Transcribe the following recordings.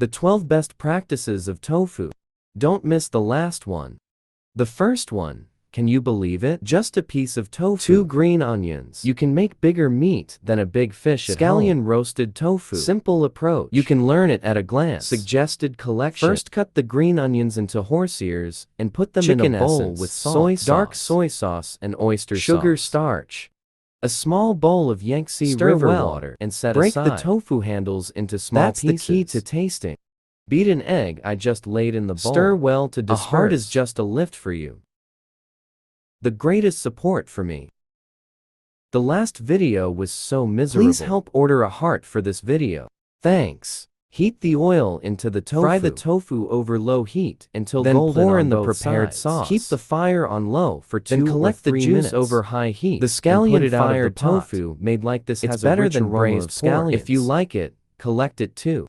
The 12 best practices of tofu. Don't miss the last one. The first one, can you believe it? Just a piece of tofu. 2 green onions. You can make bigger meat than a big fish at home. Scallion roasted tofu. Simple approach. You can learn it at a glance. Suggested collection. First cut the green onions into horse-ears and put them in a bowl with salt, soy sauce, dark soy sauce, and oyster sauce. Sugar, starch. A small bowl of Yangtze River water and set aside. Break the tofu handles into small pieces. That's the key to tasting. Beat an egg I just laid in the bowl. Stir well to disperse. A heart is just a lift for you. The greatest support for me. The last video was so miserable. Please help order a heart for this video. Thanks. Heat the oil into the tofu. Fry the tofu over low heat until golden. Then pour in the prepared sauce. Keep the fire on low for 2 or 3 minutes. Then collect the juice over high heat. The scallion fired tofu made like this has better than braised scallions. If you like it, collect it too.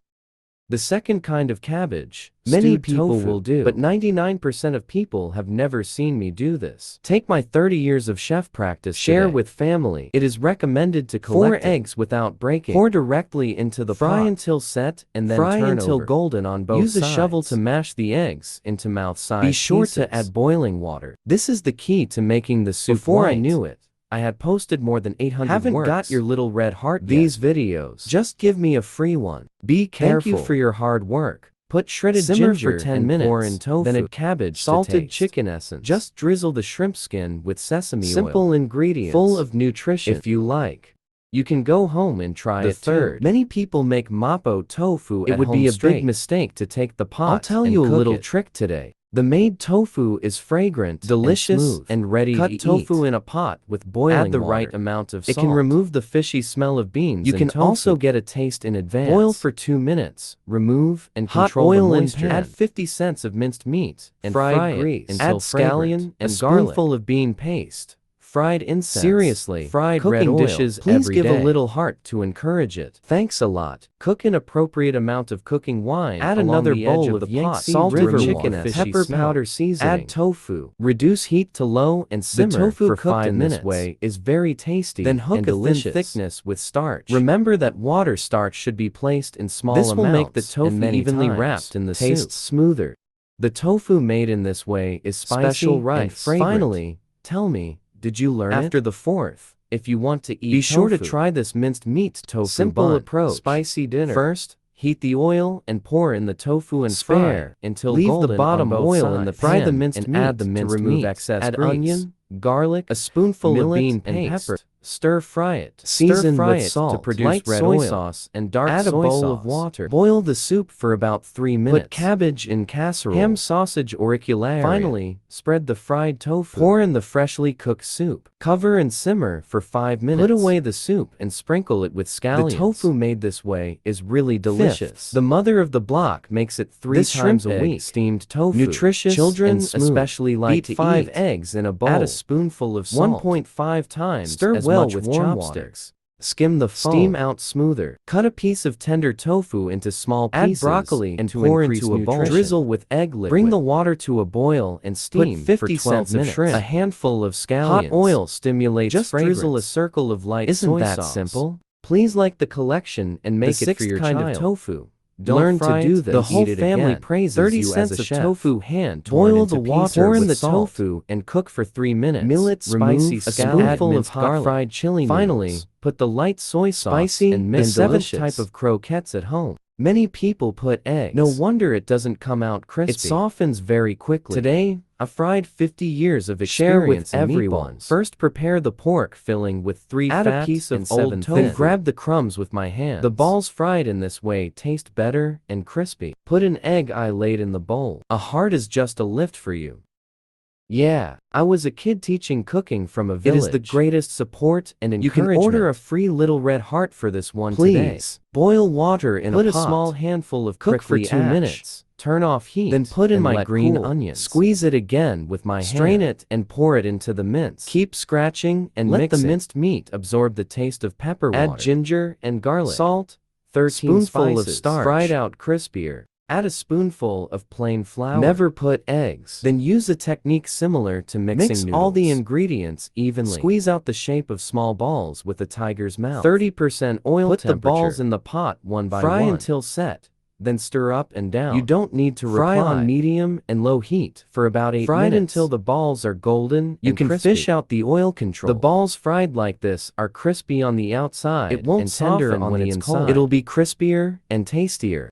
The second kind of cabbage, many people will do, but 99% of people have never seen me do this. Take my 30 years of chef practice, share with family. It is recommended to collect 4 eggs without breaking. Pour directly into the pot. Fry until set and then fry until golden on both sides. Use a shovel to mash the eggs into mouth-sized pieces. Be sure to add boiling water. This is the key to making the soup. Before I knew it, I had posted more than 800 Haven't works. Got your little red heart these yet. Videos. Just give me a free one. Be careful. Thank you for your hard work. Put shredded ginger for 10 minutes. Pour in tofu. Then add cabbage, salted chicken essence. Just drizzle the shrimp skin with sesame oil. Simple ingredients. Full of nutrition. If you like, you can go home and try it too. Many people make mapo tofu at home. It would be a big mistake to take the pot. I'll tell you a little trick today. The made tofu is fragrant, delicious, and ready to eat. Cut tofu in a pot with boiling water. Add the right amount of salt. It can remove the fishy smell of beans. You can also get a taste in advance. Boil for 2 minutes. Remove and control the moisture. Add 50 cents of minced meat and fried grease until scallion and garlic. A spoonful of bean paste. Fried incense. Seriously, fried cooking red oil. Dishes Please every give day. A little heart to encourage it. Thanks a lot. Cook an appropriate amount of cooking wine. Add another bowl of Yangtze River chicken, pepper powder seasoning. Add tofu. Reduce heat to low and simmer. The tofu for 5 minutes. This way is very tasty. Then hook a thin thickness with starch. Remember that water starch should be placed in small amounts. This will make the tofu evenly wrapped in the soup. Tastes smoother. The tofu made in this way is spicy and fragrant. Finally, tell me, did you learn it? After the 4th, if you want to eat Be sure to try this minced meat tofu Simple approach. Spicy dinner. First, heat the oil and pour in the tofu and fry until golden. Leave the bottom oil in the pan. Fry the minced meat add the minced to remove excess grease. Add onion, garlic, a spoonful of bean paste, and pepper. Stir fry it. Season with salt to produce light red soy sauce and dark add a bowl of water. Boil the soup for about 3 minutes. Put cabbage in casserole. Ham sausage auricularia. Finally, spread the fried tofu. Pour in the freshly cooked soup. Cover and simmer for 5 minutes. Put away the soup and sprinkle it with scallions. The tofu made this way is really delicious. The mother of the block makes it 3 times a week. Steamed tofu. Nutritious. Children especially like to eat 5 eggs in a bowl. Add a spoonful of salt. 1.5 times. Stir well with chopsticks. Skim the foam. Steam out smoother. Cut a piece of tender tofu into small pieces. Add broccoli and pour into a bowl. Drizzle with egg liquid. Bring the water to a boil and steam for 50 cents of shrimp. A handful of scallions. Hot oil stimulates fragrance. Just drizzle a circle of light soy sauce. Isn't that simple? Please like the collection and make it for your child. The 6th kind of tofu. Learn to do this. The whole family praises 30 cents of tofu hand. Boil the water. Pour in the tofu and cook for 3 minutes. Millet spicy scallion. Add spoonful of hot fried chili. Finally, put the light soy sauce and mix the 7th type of croquettes at home. Many people put eggs. No wonder it doesn't come out crispy. It softens very quickly. Today, I fried 50 years of experience with everyone. First, prepare the pork filling with 3 Add a piece of old tofu. Then grab the crumbs with my hands. The balls fried in this way taste better and crispy. Put an egg I laid in the bowl. A heart is just a lift for you. Yeah, I was a kid teaching cooking from a village. It is the greatest support and encouragement. You can order a free little red heart for this one today. Boil water in a pot. Put a small handful of cook for 2 minutes. Turn off heat. Then put in my green onions. Squeeze it again with my hand. Strain it and pour it into the mince. Keep scratching and let the minced meat absorb the taste of pepper water. Add ginger and garlic. Salt, 13 spoonful of starch. Fried out crispier. Add a spoonful of plain flour. Never put eggs. Then use a technique similar to mixing noodles. Mix all the ingredients evenly. Squeeze out the shape of small balls with a tiger's mouth. 30% oil temperature. Put the balls in the pot one by one. Fry until set. then stir up and down. You don't need to fry on medium and low heat for about 8 minutes. Fried until the balls are golden and crispy. You can fish out the oil control. The balls fried like this are crispy on the outside and tender on the inside. It'll be crispier and tastier.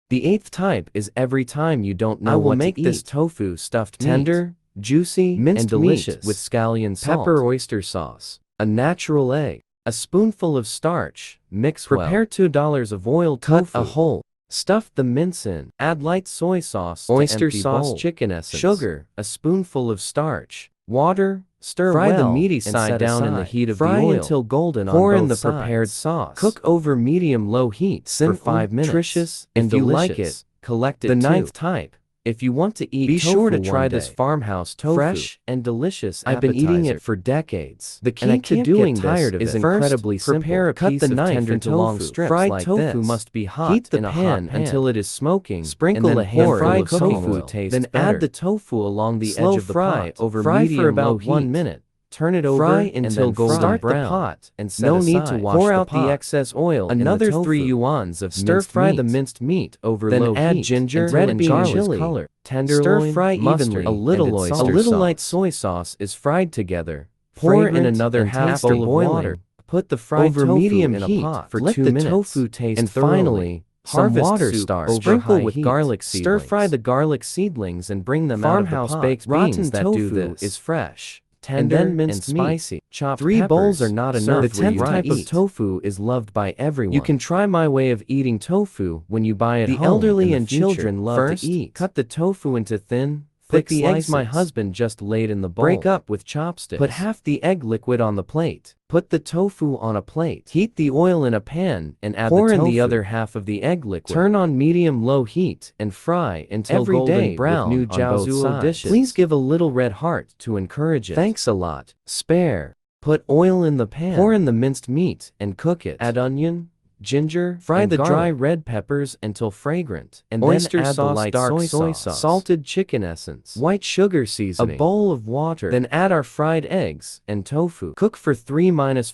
The 8th type is every time you don't know what to eat. I will make this tofu stuffed tender, juicy, minced and delicious with scallion salt, pepper oyster sauce, a natural egg, a spoonful of starch, mix well. Prepare $2 of oiled tofu. Cut a hole. Stuff the mince in. Add light soy sauce, oyster sauce, chicken essence, sugar, a spoonful of starch, water. Stir well. Fry the meaty side down in the heat of the oil. Fry until golden on both sides. Pour in the prepared sauce. Cook over medium-low heat for 5 minutes. Nutritious and delicious. If you like it, collect it too. The 9th type. If you want to eat tofu, be sure to try this farmhouse tofu. Fresh and delicious appetizer. I've been eating it for decades. The key to doing this is incredibly simple. Prepare a piece of tender into long strips fried like tofu must be hot. Heat the pan until it is smoking. Sprinkle a handful of tofu taste. Then add the tofu along the edge of the pot. Over medium for about 1 minute. Turn it over until golden brown. Start the pot and set aside. No need to wash Pour out the excess oil. Another 3 yuans of stir fry the minced meat over low heat. Then add ginger and red bean chili. Color. Tenderloin, stir fry evenly. A little oyster sauce. A little light soy sauce is fried together. Pour in another half bowl of water. Put the fried tofu medium in a pot for 2 minutes. Let the tofu taste and finally, harvest water starch. Sprinkle with garlic seedlings. Stir fry the garlic seedlings and bring them out of the pot. Farmhouse baked beans that do this is fresh. Tender and then minced and spicy. Chopped 3 bowls are not enough. The 10th type of tofu is loved by everyone. You can try my way of eating tofu when you buy it home. The elderly and children love to eat. Cut the tofu into thin, thick slices. The eggs my husband just laid in the bowl. Break up with chopsticks. Put half the egg liquid on the plate. Put the tofu on a plate. Heat the oil in a pan and add the tofu. Pour in the other half of the egg liquid. Turn on medium-low heat and fry until golden brown with new jiaozuo dishes. Please give a little red heart to encourage it. Thanks a lot. Spare. Put oil in the pan. Pour in the minced meat and cook it. Add onion, ginger, fry the dry red peppers until fragrant, and oyster then add sauce, the light dark soy sauce, salted chicken essence, white sugar seasoning, a bowl of water. Then add our fried eggs and tofu. Cook for 3 minutes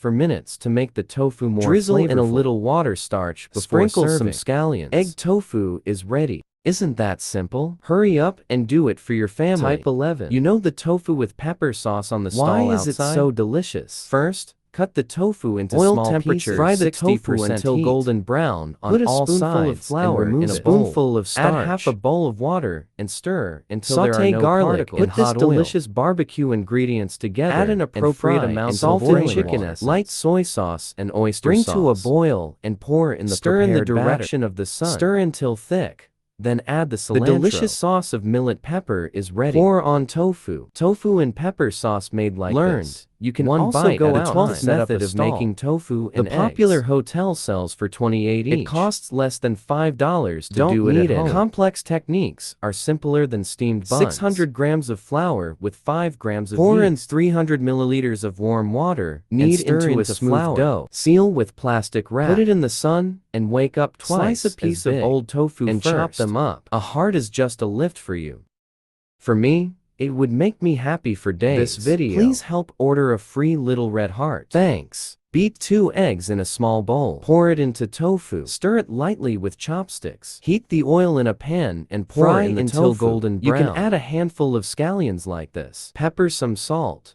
to make the tofu more Drizzle flavorful. In a little water starch before Sprinkle serving. Some scallions. Egg tofu is ready. Isn't that simple? Hurry up and do it for your family. Type 11. You know the tofu with pepper sauce on the stall outside? Why is it so delicious? First, cut the tofu into small pieces. Fry the tofu until golden brown on all sides. Put a spoonful of flour in a spoonful of starch. Add half a bowl of water and stir until there are no garlic particles. Put this delicious barbecue ingredients together. Add an appropriate amount of salted chicken essence, light soy sauce, and oyster sauce. Bring to a boil and pour in the prepared batter. Stir in the direction of the sun. Stir until thick. Then add the cilantro. The delicious sauce of millet pepper is ready. Pour on tofu. Tofu and pepper sauce made like this. You can also go out and set up method of making tofu and eggs. The popular hotel sells for $28 each. It costs less than $5 to do it at home. Complex techniques are simpler than steamed buns. 600 grams of flour with 5 grams of yeast. Pour in 300 milliliters of warm water. Knead into a smooth dough. Seal with plastic wrap. Put it in the sun and wake up twice. Slice a piece of old tofu and chop them up. A heart is just a lift for you. For me, it would make me happy for days. This video. Please help order a free little red heart. Thanks. Beat 2 eggs in a small bowl. Pour it into tofu. Stir it lightly with chopsticks. Heat the oil in a pan and pour it until golden brown. You can add a handful of scallions like this. Pepper some salt.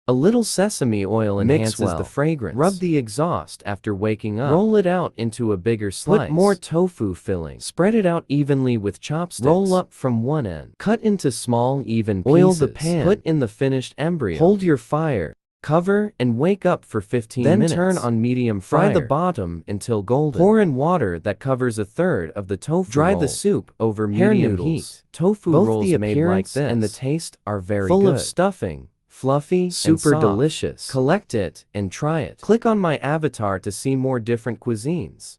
A little sesame oil enhances the fragrance. Rub the exhaust after waking up. Roll it out into a bigger slice. Put more tofu filling. Spread it out evenly with chopsticks. Roll up from one end. Cut into small, even pieces. Oil the pan. Put in the finished embryo. Hold your fire. Cover and wake up for 15 minutes. Then turn on medium fire. Fry the bottom until golden. Pour in water that covers a third of the tofu. Dry the soup over medium heat. Tofu rolls made like this and the taste are very full of stuffing. Fluffy, super delicious. Collect it and try it. Click on my avatar to see more different cuisines.